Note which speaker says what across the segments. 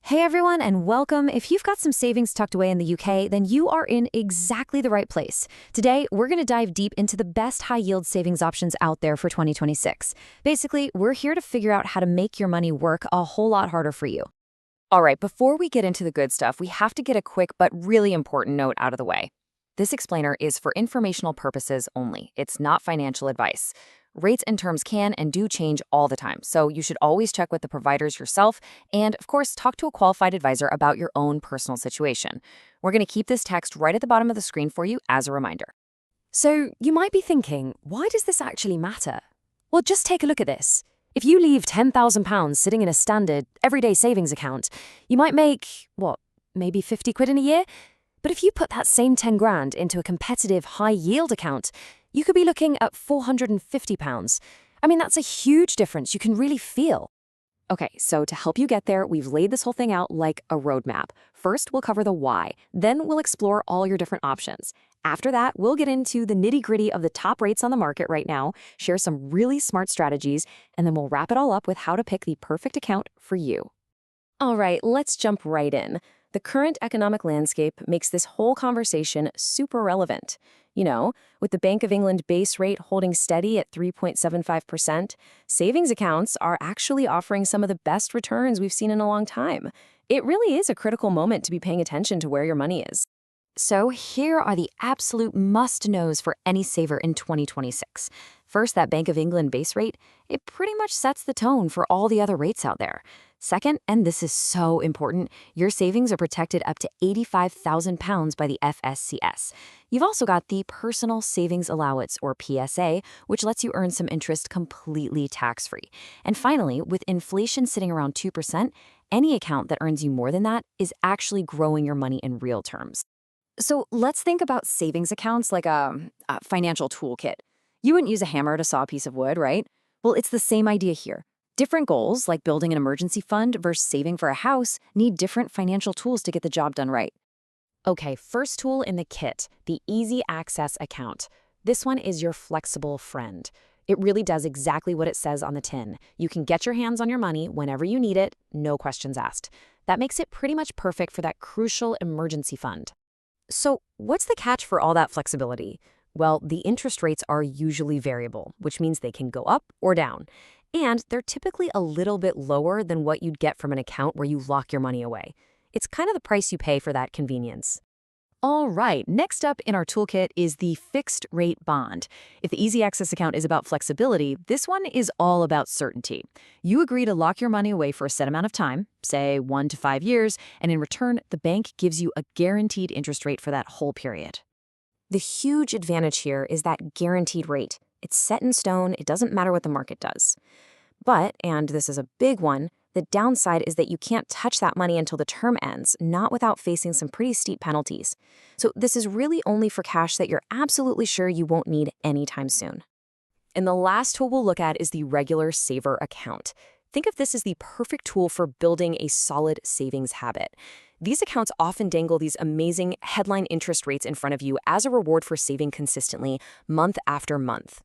Speaker 1: Hey everyone, and welcome. If you've got some savings tucked away in the UK, then you are in exactly the right place. Today, we're going to dive deep into the best high-yield savings options out there for 2026. Basically, we're here to figure out how to make your money work a whole lot harder for you.
Speaker 2: All right, before we get into the good stuff, we have to get a quick but really important note out of the way. This explainer is for informational purposes only. It's not financial advice. Rates and terms can and do change all the time, so you should always check with the providers yourself and, of course, talk to a qualified advisor about your own personal situation. We're going to keep this text right at the bottom of the screen for you as a reminder.
Speaker 1: So, you might be thinking, why does this actually matter? Well, just take a look at this. If you leave £10,000 sitting in a standard, everyday savings account, you might make, maybe 50 quid in a year? But if you put that same 10 grand into a competitive high-yield account, you could be looking at £450. I mean, that's a huge difference you can really feel.
Speaker 2: Okay, so to help you get there, we've laid this whole thing out like a roadmap. First, we'll cover the why. Then we'll explore all your different options. After that, we'll get into the nitty-gritty of the top rates on the market right now, share some really smart strategies, and then we'll wrap it all up with how to pick the perfect account for you. All right, let's jump right in. The current economic landscape makes this whole conversation super relevant. You know, with the Bank of England base rate holding steady at 3.75%, savings accounts are actually offering some of the best returns we've seen in a long time. It really is a critical moment to be paying attention to where your money is.
Speaker 1: So here are the absolute must-knows for any saver in 2026. First, that Bank of England base rate, it pretty much sets the tone for all the other rates out there. Second, and this is so important, your savings are protected up to £85,000 by the FSCS. You've also got the Personal Savings Allowance, or PSA, which lets you earn some interest completely tax-free. And finally, with inflation sitting around 2%, any account that earns you more than that is actually growing your money in real terms.
Speaker 2: So let's think about savings accounts like a financial toolkit. You wouldn't use a hammer to saw a piece of wood, right? Well, it's the same idea here. Different goals, like building an emergency fund versus saving for a house, need different financial tools to get the job done right.
Speaker 1: Okay, first tool in the kit, the Easy Access account. This one is your flexible friend. It really does exactly what it says on the tin. You can get your hands on your money whenever you need it, no questions asked. That makes it pretty much perfect for that crucial emergency fund. So what's the catch for all that flexibility? Well, the interest rates are usually variable, which means they can go up or down. And they're typically a little bit lower than what you'd get from an account where you lock your money away. It's kind of the price you pay for that convenience.
Speaker 2: All right, next up in our toolkit is the fixed rate bond. If the Easy Access account is about flexibility, this one is all about certainty. You agree to lock your money away for a set amount of time, say 1 to 5 years, and in return, the bank gives you a guaranteed interest rate for that whole period.
Speaker 1: The huge advantage here is that guaranteed rate. It's set in stone, it doesn't matter what the market does. But, and this is a big one, the downside is that you can't touch that money until the term ends, not without facing some pretty steep penalties. So this is really only for cash that you're absolutely sure you won't need anytime soon.
Speaker 2: And the last tool we'll look at is the regular saver account. Think of this as the perfect tool for building a solid savings habit. These accounts often dangle these amazing headline interest rates in front of you as a reward for saving consistently, month after month.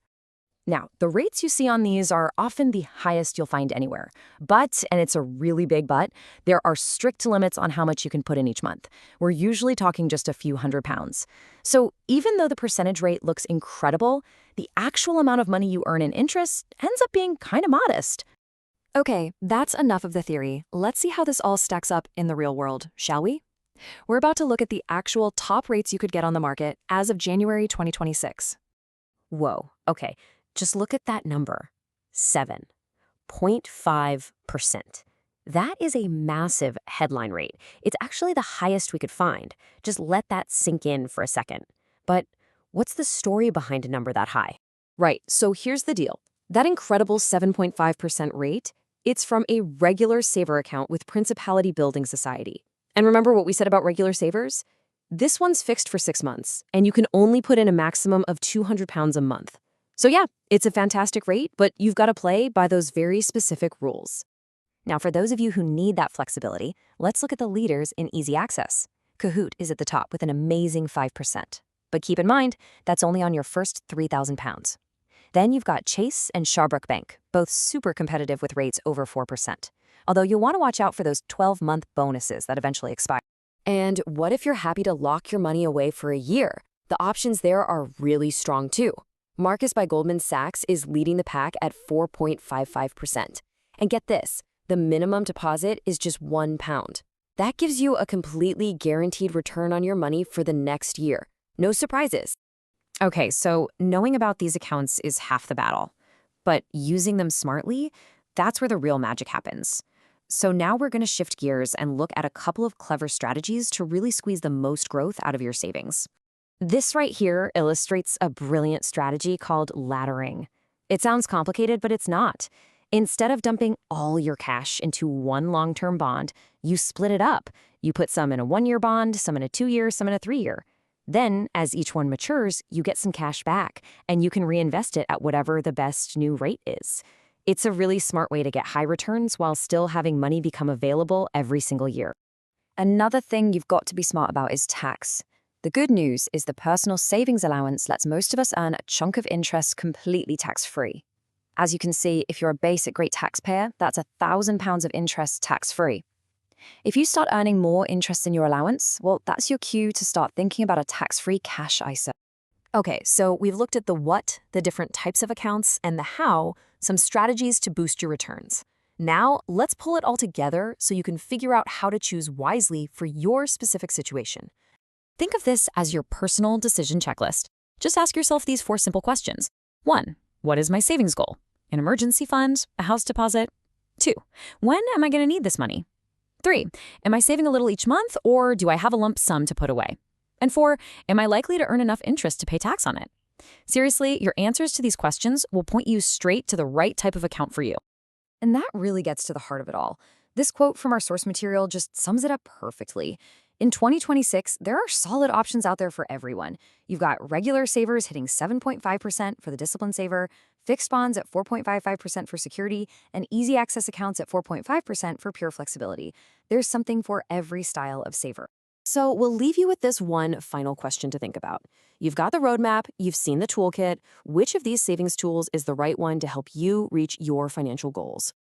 Speaker 2: Now, the rates you see on these are often the highest you'll find anywhere. But, and it's a really big but, there are strict limits on how much you can put in each month. We're usually talking just a few £100s. So even though the percentage rate looks incredible, the actual amount of money you earn in interest ends up being kind of modest.
Speaker 1: Okay, that's enough of the theory. Let's see how this all stacks up in the real world, shall we? We're about to look at the actual top rates you could get on the market as of January 2026.
Speaker 2: Whoa, okay. Just look at that number, 7.5%. That is a massive headline rate. It's actually the highest we could find. Just let that sink in for a second. But what's the story behind a number that high? Right, so here's the deal. That incredible 7.5% rate, it's from a regular saver account with Principality Building Society. And remember what we said about regular savers? This one's fixed for 6 months, and you can only put in a maximum of £200 a month. So yeah, it's a fantastic rate, but you've got to play by those very specific rules. Now, for those of you who need that flexibility, let's look at the leaders in Easy Access. Cahoot is at the top with an amazing 5%. But keep in mind, that's only on your first £3,000. Then you've got Chase and Shawbrook Bank, both super competitive with rates over 4%.
Speaker 1: although you'll want to watch out for those 12-month bonuses that eventually expire. And what if you're happy to lock your money away for a year? The options there are really strong too. Marcus by Goldman Sachs is leading the pack at 4.55%. And get this, the minimum deposit is just £1. That gives you a completely guaranteed return on your money for the next year. No surprises.
Speaker 2: Okay, so knowing about these accounts is half the battle. But using them smartly, that's where the real magic happens. So now we're going to shift gears and look at a couple of clever strategies to really squeeze the most growth out of your savings. This right here illustrates a brilliant strategy called laddering. It sounds complicated, but it's not. Instead of dumping all your cash into one long-term bond, you split it up. You put some in a 1-year bond, some in a 2-year, some in a 3-year. Then, as each one matures, you get some cash back, and you can reinvest it at whatever the best new rate is. It's a really smart way to get high returns while still having money become available every single year. Another thing you've got to be smart about is tax. The good news is the personal savings allowance lets most of us earn a chunk of interest completely tax-free. As you can see, if you're a basic great taxpayer, that's £1,000 of interest tax-free. If you start earning more interest in your allowance, well, that's your cue to start thinking about a tax-free cash ISA.
Speaker 1: Okay, so we've looked at the what, the different types of accounts, and the how, some strategies to boost your returns. Now, let's pull it all together so you can figure out how to choose wisely for your specific situation. Think of this as your personal decision checklist. Just ask yourself these 4 simple questions. 1. What is my savings goal? An emergency fund? A house deposit? 2. When am I going to need this money? 3. Am I saving a little each month, or do I have a lump sum to put away? And 4. Am I likely to earn enough interest to pay tax on it? Seriously, your answers to these questions will point you straight to the right type of account for you.
Speaker 2: And that really gets to the heart of it all. This quote from our source material just sums it up perfectly. In 2026, there are solid options out there for everyone. You've got regular savers hitting 7.5% for the disciplined saver, fixed bonds at 4.55% for security, and easy access accounts at 4.5% for pure flexibility. There's something for every style of saver.
Speaker 1: So we'll leave you with this one final question to think about. You've got the roadmap, you've seen the toolkit. Which of these savings tools is the right one to help you reach your financial goals?